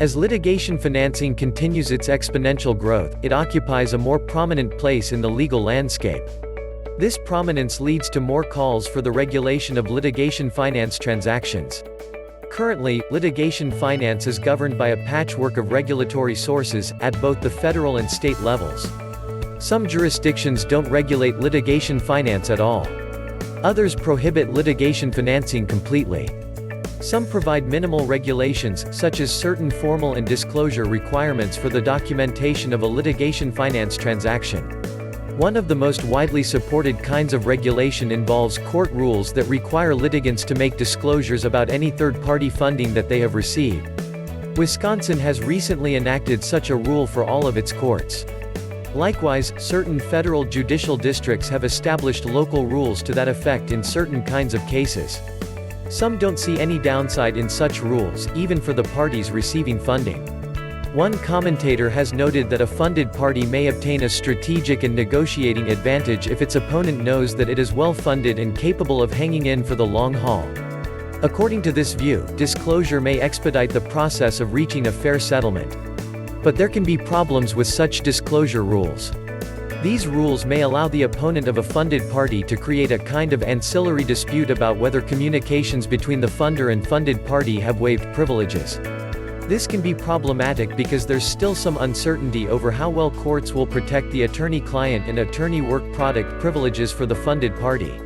As litigation financing continues its exponential growth, it occupies a more prominent place in the legal landscape. This prominence leads to more calls for the regulation of litigation finance transactions. Currently, litigation finance is governed by a patchwork of regulatory sources, at both the federal and state levels. Some jurisdictions don't regulate litigation finance at all. Others prohibit litigation financing completely. Some provide minimal regulations, such as certain formal and disclosure requirements for the documentation of a litigation finance transaction. One of the most widely supported kinds of regulation involves court rules that require litigants to make disclosures about any third-party funding that they have received. Wisconsin has recently enacted such a rule for all of its courts. Likewise, certain federal judicial districts have established local rules to that effect in certain kinds of cases. Some don't see any downside in such rules, even for the parties receiving funding. One commentator has noted that a funded party may obtain a strategic and negotiating advantage if its opponent knows that it is well funded and capable of hanging in for the long haul. According to this view, disclosure may expedite the process of reaching a fair settlement. But there can be problems with such disclosure rules. These rules may allow the opponent of a funded party to create a kind of ancillary dispute about whether communications between the funder and funded party have waived privileges. This can be problematic because there's still some uncertainty over how well courts will protect the attorney-client and attorney-work product privileges for the funded party.